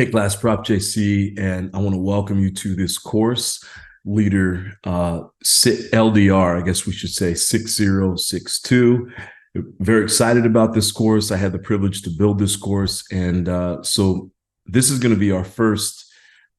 Hey class, Prof JC, and I want to welcome you to this course, Leader LDR, I guess we should say 6062. Very excited about this course. I had the privilege to build this course, and so this is going to be our first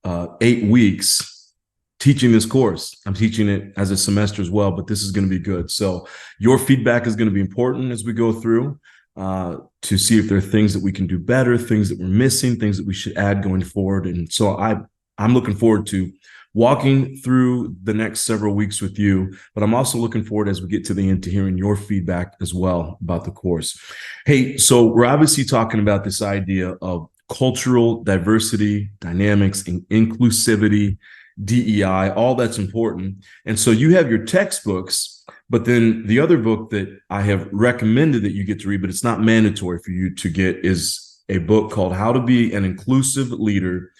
8 weeks teaching this course. I'm teaching it as a semester as well, but this is going to be good. So your feedback is going to be important as we go through. To see if there are things that we can do better, things that we're missing, things that we should add going forward. And so I'm looking forward to walking through the next several weeks with you, but I'm also looking forward as we get to the end to hearing your feedback as well about the course. Hey, so we're obviously talking about this idea of cultural diversity, dynamics, and inclusivity, DEI, all that's important. And so you have your textbooks, but then the other book that I have recommended that you get to read, but it's not mandatory for you to get, is a book called How to Be an Inclusive Leader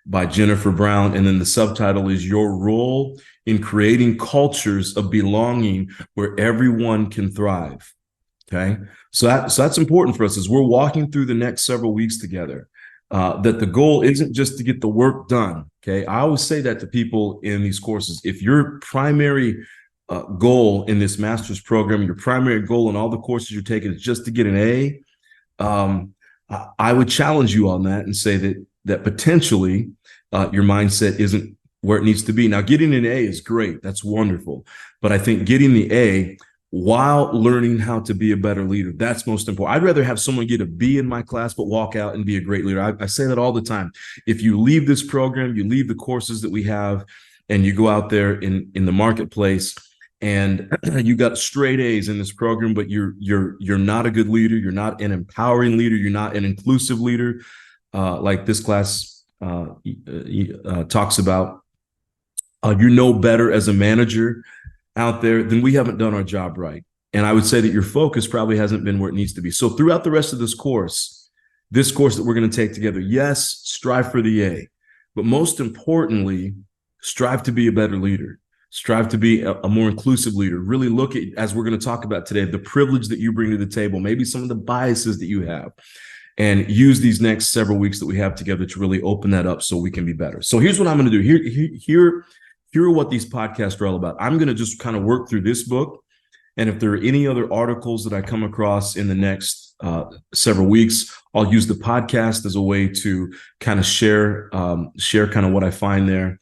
by Jennifer Brown. And then the subtitle is Your Role in Creating Cultures of Belonging Where Everyone Can Thrive. Okay, so that's important for us as we're walking through the next several weeks together. That the goal isn't just to get the work done. Okay, I always say that to people in these courses. If your primary goal in this master's program, your primary goal in all the courses you're taking is just to get an A, I would challenge you on that and say that potentially your mindset isn't where it needs to be. Now, getting an A is great. That's wonderful. But I think getting the A while learning how to be a better leader, that's most important. I'd rather have someone get a B in my class, but walk out and be a great leader. I say that all the time. If you leave this program, you leave the courses that we have, and you go out there in the marketplace, and you got straight A's in this program, but you're not a good leader. You're not an empowering leader. You're not an inclusive leader, like this class talks about. You're no better as a manager out there, then we haven't done our job right. And I would say that your focus probably hasn't been where it needs to be. So throughout the rest of this course that we're going to take together, yes, strive for the A, but most importantly, strive to be a better leader. Strive to be a more inclusive leader. Really look at, as we're going to talk about today, the privilege that you bring to the table, maybe some of the biases that you have, and use these next several weeks that we have together to really open that up so we can be better. So here's what I'm going to do. Here are what these podcasts are all about. I'm going to just kind of work through this book. And if there are any other articles that I come across in the next several weeks, I'll use the podcast as a way to kind of share kind of what I find there.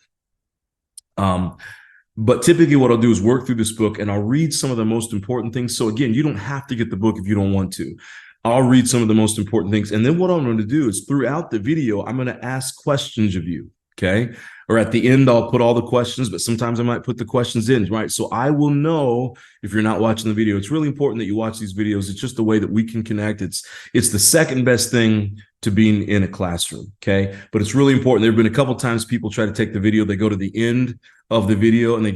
But typically what I'll do is work through this book and I'll read some of the most important things. So again, you don't have to get the book if you don't want to. I'll read some of the most important things. And then what I'm going to do is throughout the video, I'm going to ask questions of you. Okay. Or at the end, I'll put all the questions, but sometimes I might put the questions in, right? So I will know if you're not watching the video. It's really important that you watch these videos. It's just a way that we can connect. It's the second best thing to being in a classroom, okay? But it's really important. There have been a couple times people try to take the video, they go to the end of the video and they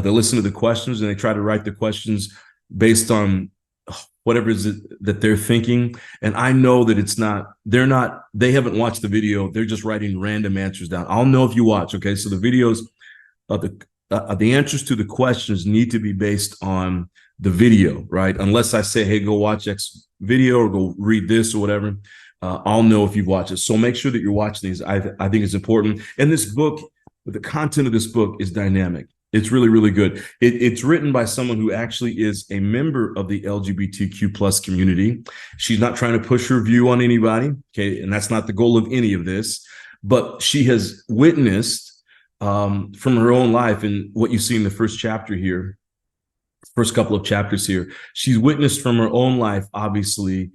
listen to the questions and they try to write the questions based on whatever it is that they're thinking. And I know that they haven't watched the video. They're just writing random answers down. I'll know if you watch. Okay. So the videos, the answers to the questions need to be based on the video, right? Unless I say, hey, go watch X video or go read this or whatever. I'll know if you've watched it. So make sure that you're watching these. I think it's important. And this book, the content of this book is dynamic. It's really, really good. It's written by someone who actually is a member of the LGBTQ plus community. She's not trying to push her view on anybody, okay? And that's not the goal of any of this. But she has witnessed from her own life, and what you see in the first chapter here, first couple of chapters here, she's witnessed from her own life, obviously,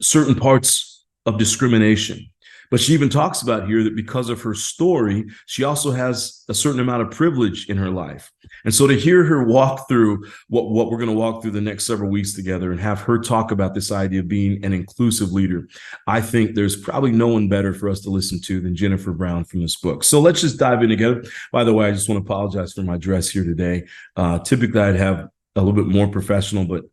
certain parts of discrimination. But she even talks about here that because of her story, she also has a certain amount of privilege in her life. And so to hear her walk through what we're going to walk through the next several weeks together and have her talk about this idea of being an inclusive leader, I think there's probably no one better for us to listen to than Jennifer Brown from this book. So let's just dive in together. By the way, I just want to apologize for my dress here today. Typically, I'd have a little bit more professional, but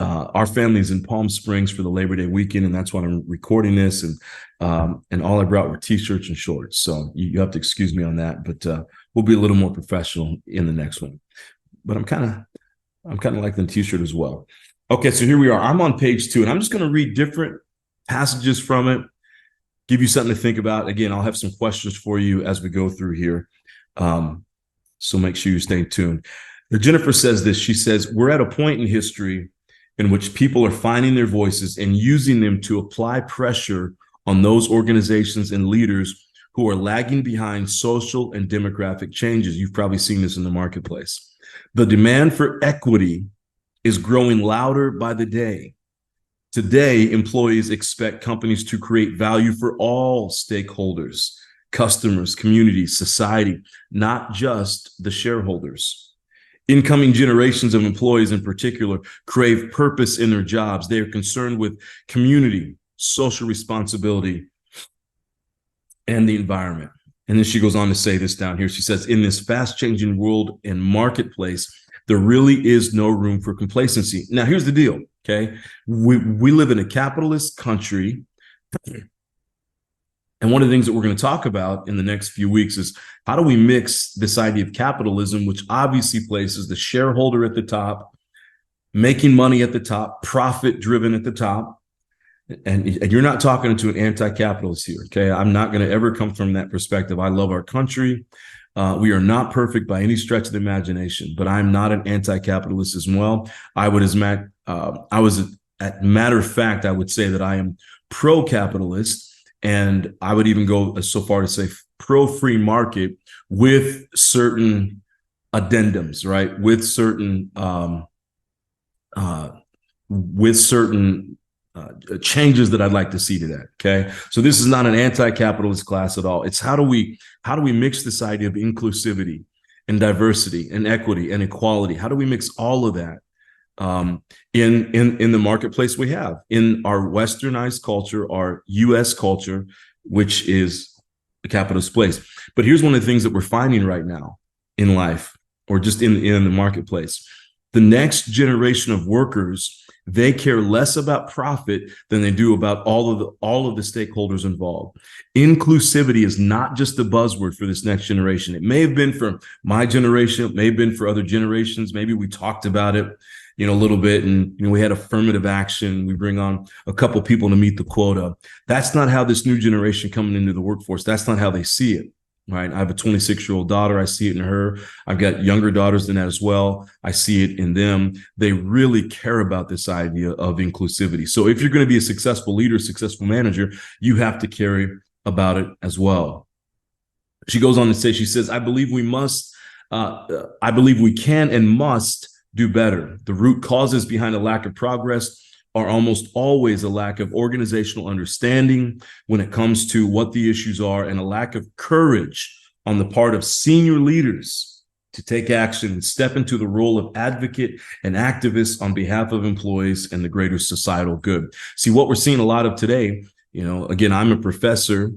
our family's in Palm Springs for the Labor Day weekend, and that's why I'm recording this. And all I brought were t-shirts and shorts. So you have to excuse me on that, but we'll be a little more professional in the next one. But I'm kind of like the t-shirt as well. Okay, so here we are. I'm on page 2, and I'm just going to read different passages from it, give you something to think about. Again, I'll have some questions for you as we go through here. So make sure you stay tuned. Jennifer says this. She says, we're at a point in history in which people are finding their voices and using them to apply pressure on those organizations and leaders who are lagging behind social and demographic changes. You've probably seen this in the marketplace. The demand for equity is growing louder by the day. Today, employees expect companies to create value for all stakeholders, customers, communities, society, not just the shareholders. Incoming generations of employees in particular crave purpose in their jobs. They are concerned with community, social responsibility, and the environment. And then she goes on to say this down here. She says, in this fast-changing world and marketplace, there really is no room for complacency. Now, here's the deal, okay? We live in a capitalist country. And one of the things that we're going to talk about in the next few weeks is how do we mix this idea of capitalism, which obviously places the shareholder at the top, making money at the top, profit driven at the top. And you're not talking to an anti-capitalist here, okay? I'm not going to ever come from that perspective. I love our country. We are not perfect by any stretch of the imagination, but I'm not an anti-capitalist as well. I was, at matter of fact, I would say that I am pro-capitalist. And I would even go so far to say pro-free market with certain addendums, right? With certain changes that I'd like to see to that. Okay, so this is not an anti-capitalist class at all. It's how do we mix this idea of inclusivity and diversity and equity and equality? How do we mix all of that in the marketplace we have in our westernized culture, our US culture, which is the capitalist place? But here's one of the things that we're finding right now in life, or just in the marketplace. The next generation of workers, they care less about profit than they do about all of the stakeholders involved. Inclusivity is not just a buzzword for this next generation. It may have been for my generation, it may have been for other generations. Maybe we talked about it, a little bit, and we had affirmative action. We bring on a couple people to meet the quota. That's not how this new generation coming into the workforce, that's not how they see it, right? I have a 26-year-old daughter. I see it in her. I've got younger daughters than that as well. I see it in them. They really care about this idea of inclusivity. So if you're going to be a successful leader, successful manager, you have to care about it as well. She goes on to say, she says, I believe we can and must do better. The root causes behind a lack of progress are almost always a lack of organizational understanding when it comes to what the issues are, and a lack of courage on the part of senior leaders to take action and step into the role of advocate and activist on behalf of employees and the greater societal good. See, what we're seeing a lot of today, again, I'm a professor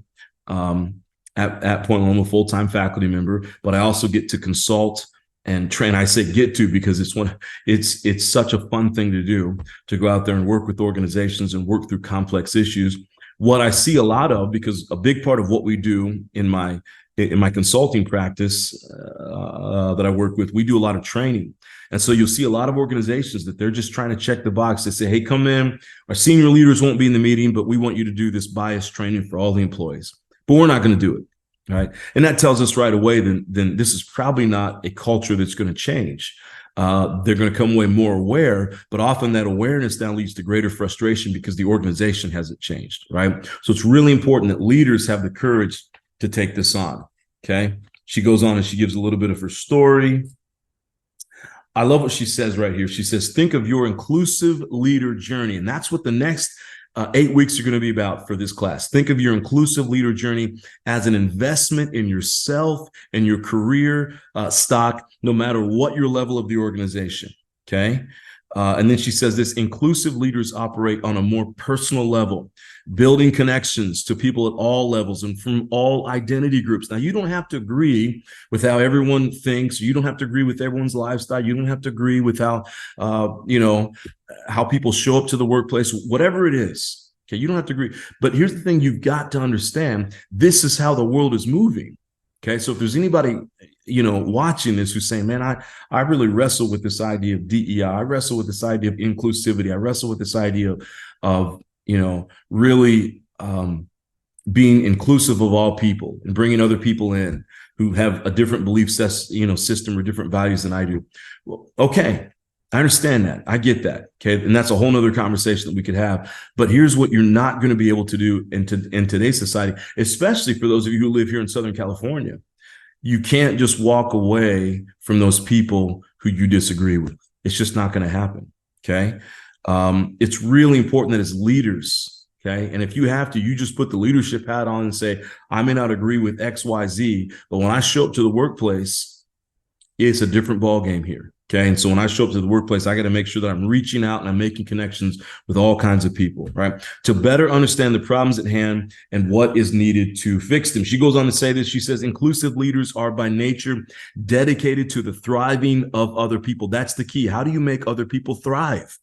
at Point Loma, full-time faculty member, but I also get to consult and train. I say get to because it's such a fun thing to do, to go out there and work with organizations and work through complex issues. What I see a lot of, because a big part of what we do in my consulting practice that I work with, we do a lot of training. And so you'll see a lot of organizations that they're just trying to check the box. They say, hey, come in, our senior leaders won't be in the meeting, but we want you to do this bias training for all the employees. But we're not going to do it. Right. And that tells us right away, then this is probably not a culture that's going to change. They're going to come away more aware, but often that awareness now leads to greater frustration because the organization hasn't changed. Right. So it's really important that leaders have the courage to take this on. Okay. She goes on and she gives a little bit of her story. I love what she says right here. She says, think of your inclusive leader journey. And that's what the next 8 weeks are going to be about for this class. Think of your inclusive leader journey as an investment in yourself and your career stock, no matter what your level of the organization. Okay. And then she says this: inclusive leaders operate on a more personal level, building connections to people at all levels and from all identity groups. Now, you don't have to agree with how everyone thinks. You don't have to agree with everyone's lifestyle. You don't have to agree with how, how people show up to the workplace, whatever it is. Okay, you don't have to agree. But here's the thing: you've got to understand this is how the world is moving. Okay, so if there's anybody watching this who's saying, man, I really wrestle with this idea of DEI, I wrestle with this idea of inclusivity, I wrestle with this idea of really being inclusive of all people and bringing other people in who have a different belief system or different values than I do. Well, okay, I understand that. I get that. Okay. And that's a whole nother conversation that we could have. But here's what you're not going to be able to do in today's society, especially for those of you who live here in Southern California. You can't just walk away from those people who you disagree with. It's just not going to happen. Okay. It's really important that as leaders, okay, and if you have to, you just put the leadership hat on and say, I may not agree with X, Y, Z, but when I show up to the workplace, it's a different ball game here. Okay. And so when I show up to the workplace, I got to make sure that I'm reaching out and I'm making connections with all kinds of people, right? To better understand the problems at hand and what is needed to fix them. She goes on to say this. She says, inclusive leaders are by nature dedicated to the thriving of other people. That's the key. How do you make other people thrive?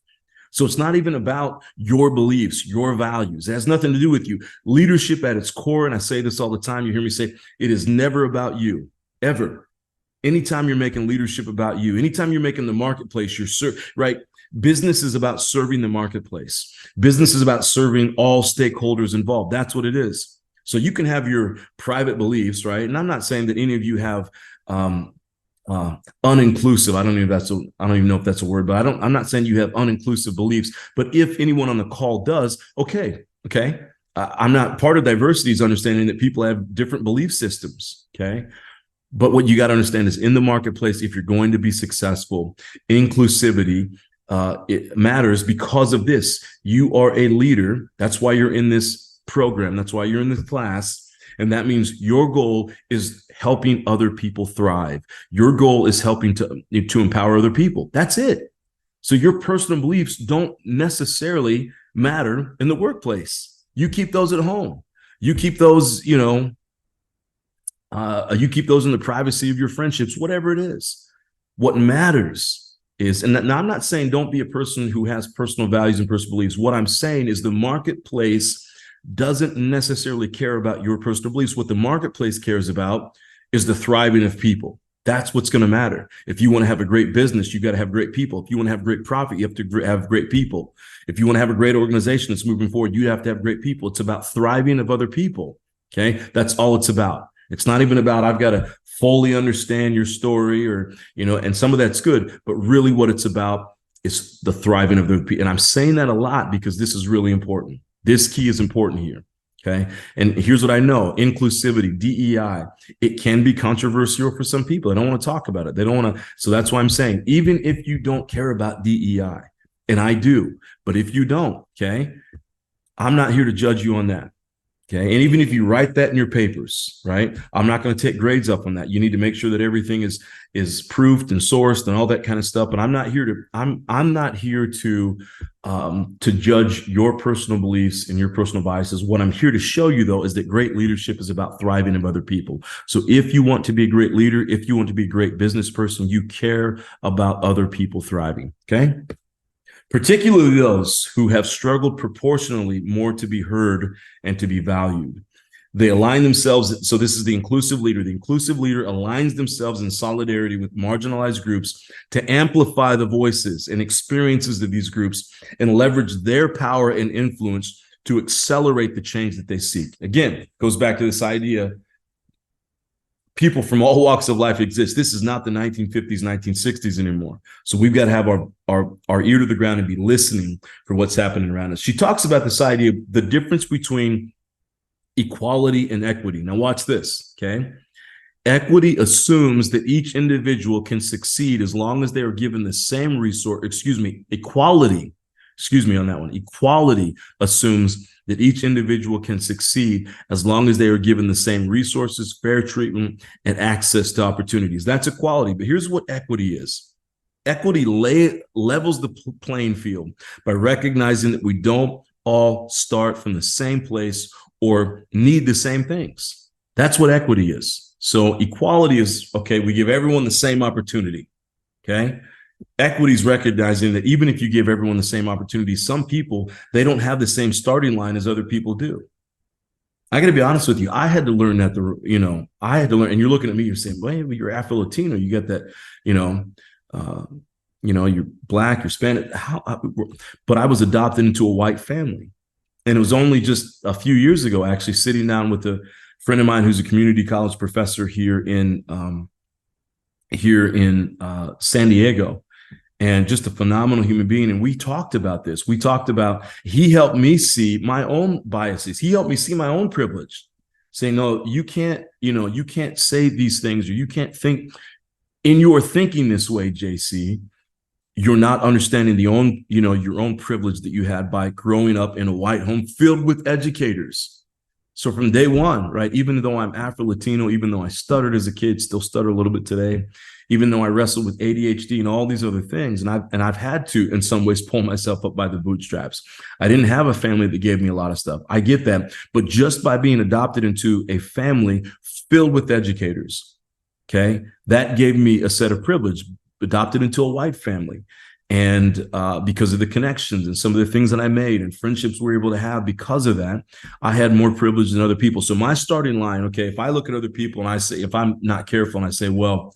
So it's not even about your beliefs, your values. It has nothing to do with you. Leadership at its core, and I say this all the time, you hear me say, it is never about you, ever. Anytime you're making leadership about you, anytime you're making the marketplace, right? Business is about serving the marketplace. Business is about serving all stakeholders involved. That's what it is. So you can have your private beliefs, right? And I'm not saying that any of you have uninclusive. I don't even know if that's a word, but I'm not saying you have uninclusive beliefs. But if anyone on the call does, okay. I'm not part of diversity is understanding that people have different belief systems. Okay. But what you got to understand is in the marketplace, if you're going to be successful, inclusivity, it matters because of this. You are a leader. That's why you're in this program. That's why you're in this class. And that means your goal is helping other people thrive. Your goal is helping to empower other people. That's it. So your personal beliefs don't necessarily matter in the workplace. You keep those at home. You keep those, you keep those in the privacy of your friendships, whatever it is. What matters is, and now I'm not saying don't be a person who has personal values and personal beliefs. What I'm saying is the marketplace doesn't necessarily care about your personal beliefs. What the marketplace cares about is the thriving of people. That's what's going to matter. If you want to have a great business, you got to have great people. If you want to have great profit, you have to have great people. If you want to have a great organization that's moving forward, you have to have great people. It's about thriving of other people. Okay. That's all it's about. It's not even about, I've got to fully understand your story and some of that's good, but really what it's about is the thriving of the people. And I'm saying that a lot because this is really important. This key is important here. Okay. And here's what I know. Inclusivity, DEI, it can be controversial for some people. They don't want to talk about it. They don't want to. So that's why I'm saying, even if you don't care about DEI, and I do, but if you don't, okay, I'm not here to judge you on that. Okay. And even if you write that in your papers, right, I'm not going to take grades up on that. You need to make sure that everything is proofed and sourced and all that kind of stuff. But I'm not here to judge your personal beliefs and your personal biases. What I'm here to show you, though, is that great leadership is about thriving of other people. So if you want to be a great leader, if you want to be a great business person, you care about other people thriving. Okay. Particularly those who have struggled proportionally more to be heard and to be valued. They align themselves. So this is the inclusive leader. The inclusive leader aligns themselves in solidarity with marginalized groups to amplify the voices and experiences of these groups and leverage their power and influence to accelerate the change that they seek. Again, it goes back to this idea. People from all walks of life exist. This is not the 1950s, 1960s anymore. So we've got to have our ear to the ground and be listening for what's happening around us. She talks about this idea of the difference between equality and equity. Now watch this, okay? Equity assumes that each individual can succeed as long as they are given the same resource, equality assumes that each individual can succeed as long as they are given the same resources, fair treatment, and access to opportunities. That's equality. But here's what equity is. Equity levels the playing field by recognizing that we don't all start from the same place or need the same things. That's what equity is. So equality is, okay, we give everyone the same opportunity, okay? Equity is recognizing that even if you give everyone the same opportunity, some people, they don't have the same starting line as other people do. I got to be honest with you. I had to learn that, and you're looking at me, you're saying, well, you're Afro-Latino, you got that, you're Black, you're Spanish, but I was adopted into a white family. And it was only just a few years ago, actually, sitting down with a friend of mine who's a community college professor here in San Diego, and just a phenomenal human being. And we talked about this. We talked about, he helped me see my own biases. He helped me see my own privilege, saying, no, you can't say these things, or you can't think in your thinking this way, JC. You're not understanding your own privilege that you had by growing up in a white home filled with educators. So from day one, right, even though I'm Afro-Latino, even though I stuttered as a kid, still stutter a little bit today, even though I wrestled with ADHD and all these other things, and I've had to, in some ways, pull myself up by the bootstraps. I didn't have a family that gave me a lot of stuff. I get that. But just by being adopted into a family filled with educators, okay, that gave me a set of privilege. Adopted into a white family, and because of the connections and some of the things that I made and friendships we were able to have because of that, I had more privilege than other people. So my starting line, okay, if I look at other people and I say, if I'm not careful and I say, well,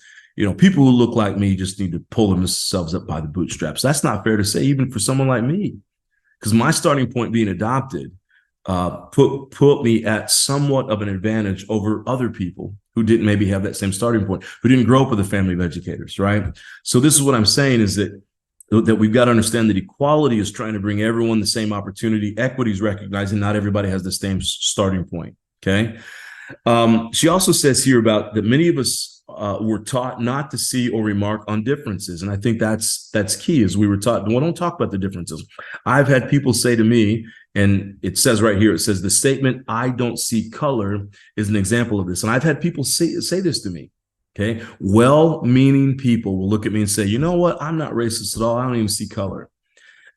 people who look like me just need to pull themselves up by the bootstraps. That's not fair to say, even for someone like me, because my starting point being adopted put me at somewhat of an advantage over other people who didn't maybe have that same starting point, who didn't grow up with a family of educators, right? So this is what I'm saying, is that we've got to understand that equality is trying to bring everyone the same opportunity. Equity is recognizing not everybody has the same starting point, okay? She also says here about that many of us were taught not to see or remark on differences. And I think that's key, is we were taught, well, don't talk about the differences. I've had people say to me, and it says right here, it says the statement, "I don't see color," is an example of this. And I've had people say this to me, okay? Well-meaning people will look at me and say, you know what? I'm not racist at all. I don't even see color.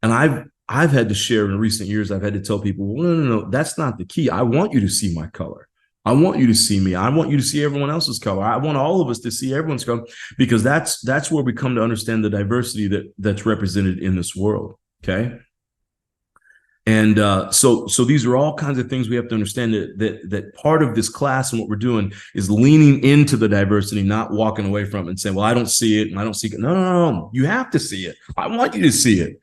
And I've had to share in recent years, I've had to tell people, well, no, that's not the key. I want you to see my color. I want you to see me. I want you to see everyone else's color. I want all of us to see everyone's color, because that's where we come to understand the diversity that's represented in this world, okay? And so these are all kinds of things we have to understand, that part of this class and what we're doing is leaning into the diversity, not walking away from it and saying, well, I don't see it and I don't see it. No. You have to see it. I want you to see it.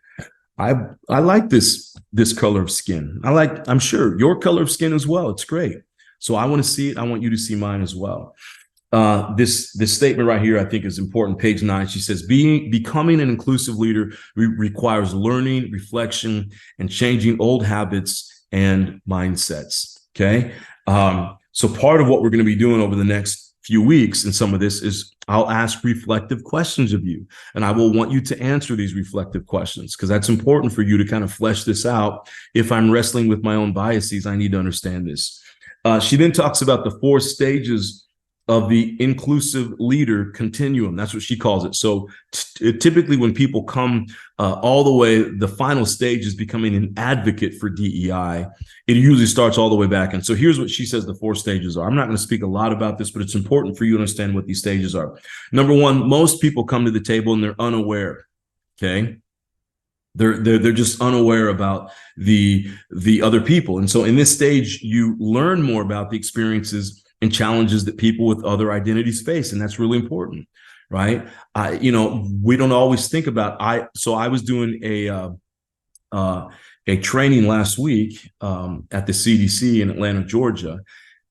I like this color of skin. I'm sure your color of skin as well. It's great. So I want to see it. I want you to see mine as well. This statement right here, I think, is important. Page 9, she says, becoming an inclusive leader requires learning, reflection, and changing old habits and mindsets. Okay. So part of what we're going to be doing over the next few weeks in some of this is I'll ask reflective questions of you, and I will want you to answer these reflective questions, because that's important for you to kind of flesh this out. If I'm wrestling with my own biases, I need to understand this. She then talks about the 4 stages of the inclusive leader continuum. That's what she calls it. So typically when people come all the way, the final stage is becoming an advocate for DEI. It usually starts all the way back. And so here's what she says the 4 stages are. I'm not going to speak a lot about this, but it's important for you to understand what these stages are. Number 1, most people come to the table and they're unaware, okay? They're just unaware about the other people. And so in this stage, you learn more about the experiences and challenges that people with other identities face. And that's really important, right? We don't always think about, so I was doing a training last week at the CDC in Atlanta, Georgia.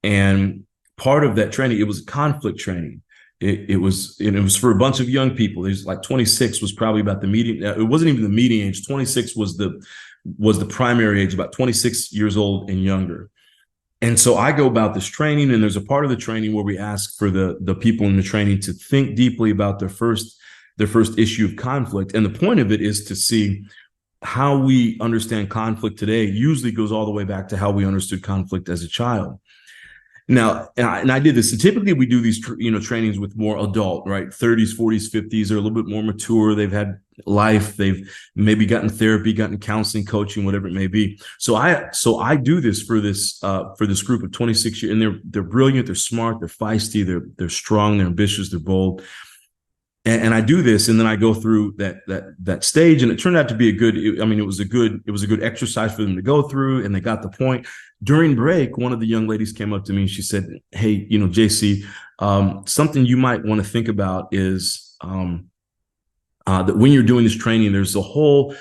And part of that training, it was a conflict training. It was for a bunch of young people. There's like 26 was probably about the median. It wasn't even the median age. 26 was the primary age, about 26 years old and younger. And so I go about this training, and there's a part of the training where we ask for the people in the training to think deeply about their first issue of conflict. And the point of it is to see how we understand conflict today usually goes all the way back to how we understood conflict as a child. Now, and I did this, and typically we do these, trainings with more adult, right? 30s, 40s, 50s, they're a little bit more mature. They've had life. They've maybe gotten therapy, gotten counseling, coaching, whatever it may be. So I do this for this group of 26 years, and they're brilliant, they're smart, they're feisty, they're strong, they're ambitious, they're bold. And I do this, and then I go through that stage, and it turned out to be it was a good exercise for them to go through, and they got the point. During break, one of the young ladies came up to me and she said, "Hey, JC, something you might want to think about is that when you're doing this training, there's a whole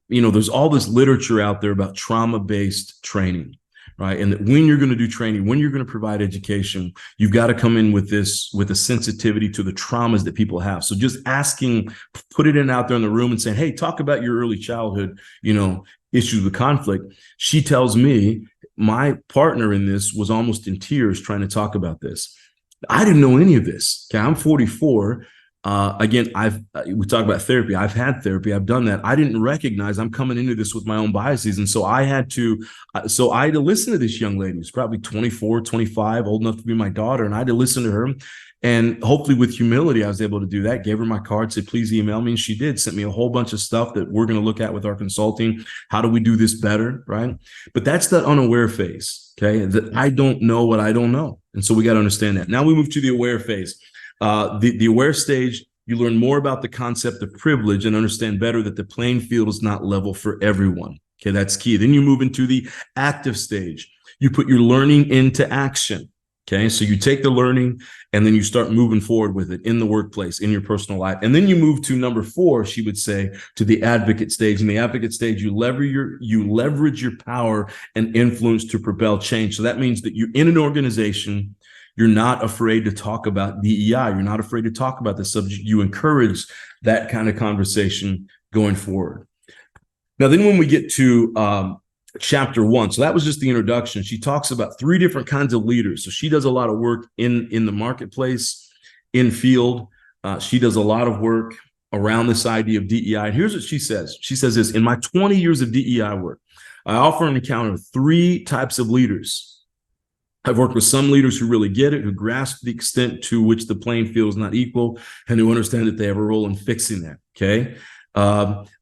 there's all this literature out there about trauma-based training, right? And that when you're going to do training, when you're going to provide education, you've got to come in with a sensitivity to the traumas that people have. So just asking, put it in out there in the room and saying, hey, talk about your early childhood, issues with conflict. She tells me my partner in this was almost in tears trying to talk about this. I didn't know any of this. Okay, I'm 44. Again, we talk about therapy. I've had therapy. I've done that. I didn't recognize I'm coming into this with my own biases. And so I had to listen to this young lady who's probably 24, 25, old enough to be my daughter. And I had to listen to her. And hopefully with humility, I was able to do that. Gave her my card, said, please email me. And she did, sent me a whole bunch of stuff that we're going to look at with our consulting. How do we do this better, right? But that's that unaware phase, okay? That I don't know what I don't know. And so we got to understand that. Now we move to the aware phase. The aware stage, you learn more about the concept of privilege and understand better that the playing field is not level for everyone. Okay, that's key. Then you move into the active stage. You put your learning into action. Okay, so you take the learning and then you start moving forward with it in the workplace, in your personal life. And then you move to number 4, she would say, to the advocate stage. In the advocate stage, you leverage your power and influence to propel change. So that means that you're in an organization, you're not afraid to talk about DEI. You're not afraid to talk about the subject. You encourage that kind of conversation going forward. Now, then when we get to chapter 1, so that was just the introduction. She talks about 3 different kinds of leaders. So she does a lot of work in the marketplace, in field. She does a lot of work around this idea of DEI. And here's what she says. She says this: in my 20 years of DEI work, I often encounter 3 types of leaders. I've worked with some leaders who really get it, who grasp the extent to which the playing field is not equal, and who understand that they have a role in fixing that, okay?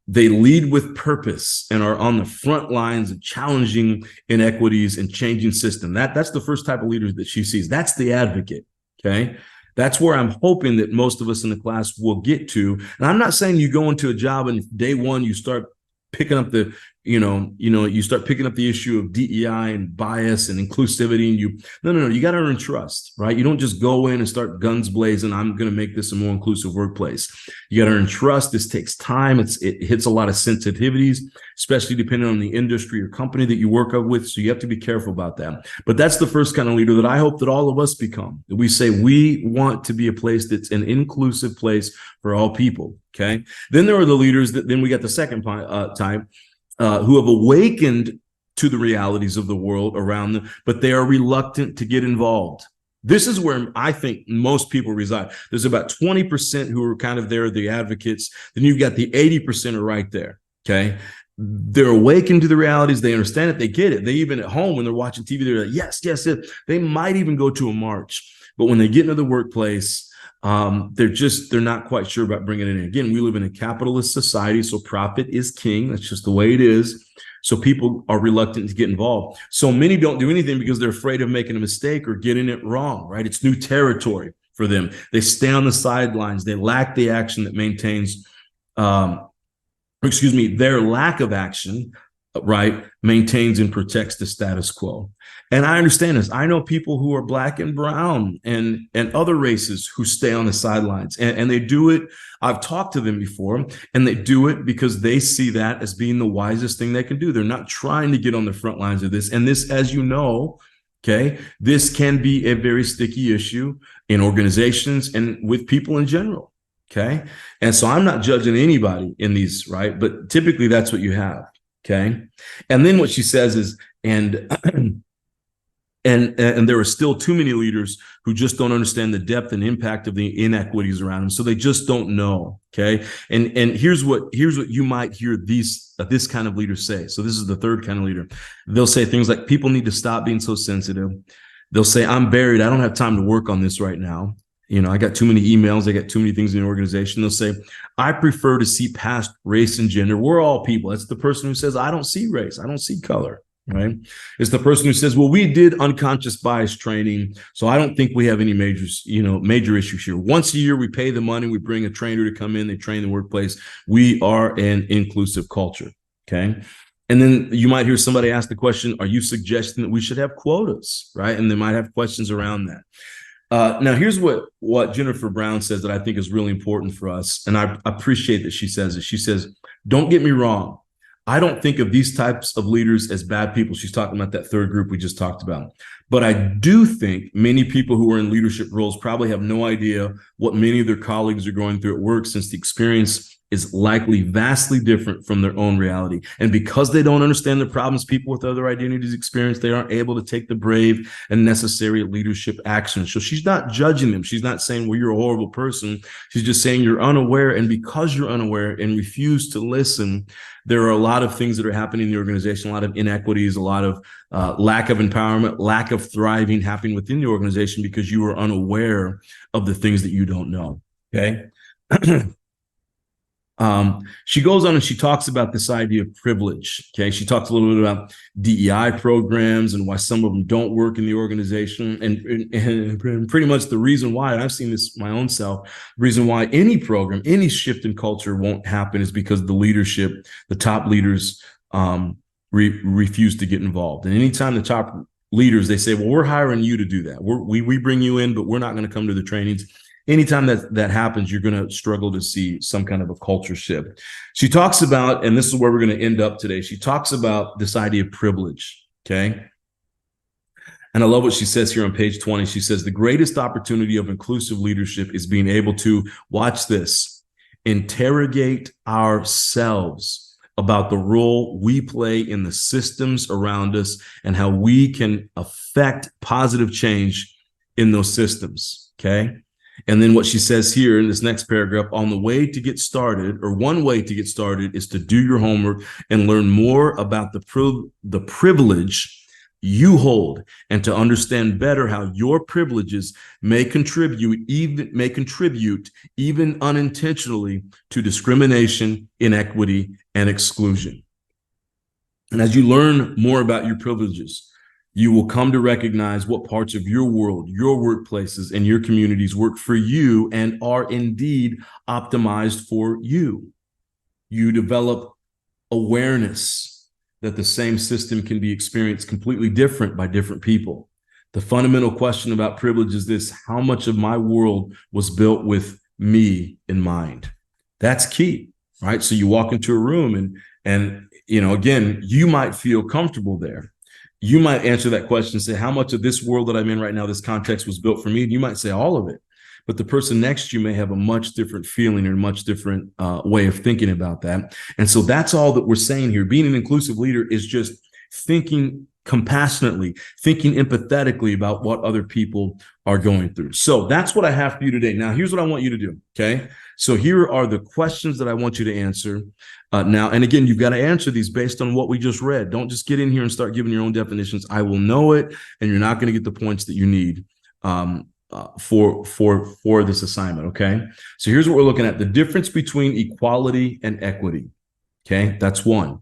They lead with purpose and are on the front lines of challenging inequities and changing system. That's the first type of leaders that she sees. That's the advocate, okay? That's where I'm hoping that most of us in the class will get to. And I'm not saying you go into a job and day one you start picking up the you start picking up the issue of DEI and bias and inclusivity, and no, you got to earn trust, right? You don't just go in and start guns blazing. I'm going to make this a more inclusive workplace. You got to earn trust. This takes time. It hits a lot of sensitivities, especially depending on the industry or company that you work with. So you have to be careful about that. But that's the first kind of leader that I hope that all of us become. That we say we want to be a place that's an inclusive place for all people. Okay. Then there are the leaders then we got the second type. Who have awakened to the realities of the world around them, but they are reluctant to get involved. This is where I think most people reside. There's about 20% who are kind of there, the advocates. Then you've got the 80% are right there, okay? They're awakened to the realities. They understand it. They get it. They even at home when they're watching TV, they're like, yes, yes, yes. They might even go to a march. But when they get into the workplace, they're not quite sure about bringing it in. Again, we live in a capitalist society, so profit is king. That's just the way it is. So people are reluctant to get involved. So many don't do anything because they're afraid of making a mistake or getting it wrong, right? It's new territory for them. They stay on the sidelines. They lack the action that maintains, their lack of action, right, maintains and protects the status quo. And I understand this. I know people who are black and brown and other races who stay on the sidelines, and they do it. I've talked to them before, and they do it because they see that as being the wisest thing they can do. They're not trying to get on the front lines of this. And this, as you know, okay, this can be a very sticky issue in organizations and with people in general. Okay. And so I'm not judging anybody in these, right? But typically that's what you have. Okay. And then what she says is, and there are still too many leaders who just don't understand the depth and impact of the inequities around them. So they just don't know. Okay. And here's what you might hear this kind of leader say. So this is the third kind of leader. They'll say things like, people need to stop being so sensitive. They'll say, I'm buried. I don't have time to work on this right now. I got too many emails. I got too many things in the organization. They'll say, I prefer to see past race and gender. We're all people. That's the person who says, I don't see race. I don't see color, right? It's the person who says, well, we did unconscious bias training, so I don't think we have any major issues here. Once a year, we pay the money. We bring a trainer to come in. They train the workplace. We are an inclusive culture, okay? And then you might hear somebody ask the question, are you suggesting that we should have quotas, right? And they might have questions around that. Now, here's what Jennifer Brown says that I think is really important for us. And I appreciate that she says it. She says, don't get me wrong. I don't think of these types of leaders as bad people. She's talking about that third group we just talked about. But I do think many people who are in leadership roles probably have no idea what many of their colleagues are going through at work, since the experience is likely vastly different from their own reality. And because they don't understand the problems people with other identities experience, they aren't able to take the brave and necessary leadership action. So she's not judging them. She's not saying, well, you're a horrible person. She's just saying you're unaware. And because you're unaware and refuse to listen, there are a lot of things that are happening in the organization, a lot of inequities, a lot of lack of empowerment, lack of thriving happening within the organization because you are unaware of the things that you don't know. Okay. She goes on and she talks about this idea of privilege. Okay. She talks a little bit about DEI programs and why some of them don't work in the organization. And pretty much the reason why, and I've seen this my own self, the reason why any program, any shift in culture won't happen is because the leadership, the top leaders, refuse to get involved. And anytime the top leaders, they say, well, we're hiring you to do that. We bring you in, but we're not going to come to the trainings. Anytime that happens, you're going to struggle to see some kind of a culture shift. She talks about, and this is where we're going to end up today, she talks about this idea of privilege, okay? And I love what she says here on page 20. She says, the greatest opportunity of inclusive leadership is being able to, watch this, interrogate ourselves about the role we play in the systems around us and how we can affect positive change in those systems, okay? And then what she says here in this next paragraph, on the way to get started, or one way to get started, is to do your homework and learn more about the privilege you hold, and to understand better how your privileges may contribute even unintentionally to discrimination, inequity, and exclusion. And as you learn more about your privileges, you will come to recognize what parts of your world, your workplaces, and your communities work for you and are indeed optimized for you. You develop awareness that the same system can be experienced completely different by different people. The fundamental question about privilege is this: how much of my world was built with me in mind? That's key, right? So you walk into a room and you know, again, you might feel comfortable there. You might answer that question and say, how much of this world that I'm in right now, this context was built for me? And you might say all of it. But the person next to you may have a much different feeling or a much different way of thinking about that. And so that's all that we're saying here. Being an inclusive leader is just thinking compassionately, thinking empathetically about what other people are going through. So that's what I have for you today. Now, here's what I want you to do, okay? So here are the questions that I want you to answer now. And again, you've got to answer these based on what we just read. Don't just get in here and start giving your own definitions. I will know it, and you're not going to get the points that you need for this assignment, okay? So here's what we're looking at: the difference between equality and equity, okay? That's one.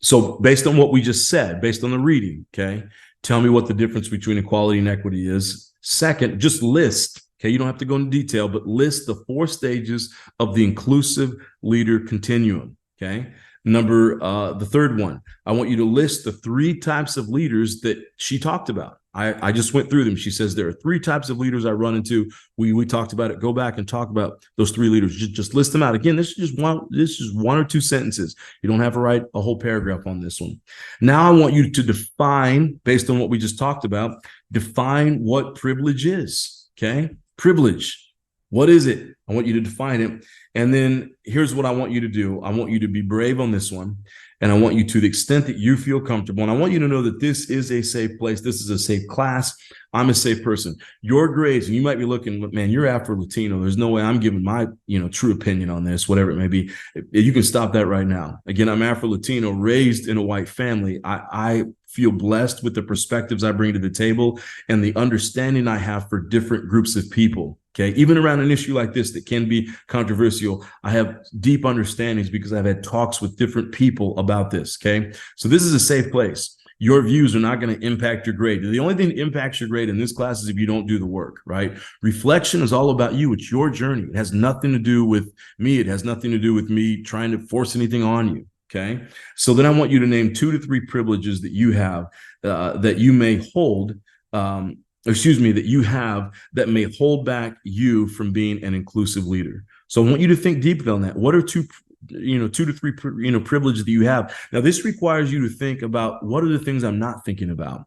So based on what we just said, based on the reading, okay, tell me what the difference between equality and equity is. Second, just list, okay, you don't have to go into detail, but list the 4 stages of the inclusive leader continuum, okay? The third one, I want you to list the 3 types of leaders that she talked about. I just went through them. She says there are 3 types of leaders I run into. We talked about it. Go back and talk about those 3 leaders. Just list them out. Again, this is just one or 2 sentences. You don't have to write a whole paragraph on this one. Now I want you to define, based on what we just talked about, define what privilege is, okay? Privilege. What is it? I want you to define it. And then here's what I want you to do. I want you to be brave on this one. And I want you, to the extent that you feel comfortable, and I want you to know that this is a safe place. This is a safe class. I'm a safe person. Your grades, and you might be looking, man, you're Afro-Latino. There's no way I'm giving my, true opinion on this, whatever it may be. You can stop that right now. Again, I'm Afro-Latino, raised in a white family. I feel blessed with the perspectives I bring to the table and the understanding I have for different groups of people. Okay, even around an issue like this that can be controversial, I have deep understandings because I've had talks with different people about this. Okay, so this is a safe place. Your views are not going to impact your grade. The only thing that impacts your grade in this class is if you don't do the work, right? Reflection is all about you. It's your journey. It has nothing to do with me. It has nothing to do with me trying to force anything on you. Okay, so then I want you to name 2 to 3 privileges that you have that you may hold. That you have that may hold back you from being an inclusive leader. So I want you to think deeply on that. What are two to three privileges that you have? Now, this requires you to think about, what are the things I'm not thinking about?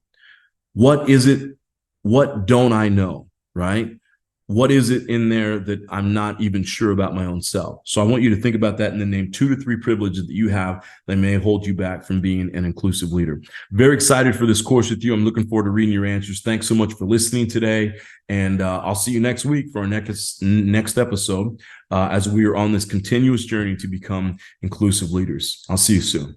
What is it? What don't I know? Right? What is it in there that I'm not even sure about my own self? So I want you to think about that and then name 2 to 3 privileges that you have that may hold you back from being an inclusive leader. Very excited for this course with you. I'm looking forward to reading your answers. Thanks so much for listening today. And I'll see you next week for our next episode as we are on this continuous journey to become inclusive leaders. I'll see you soon.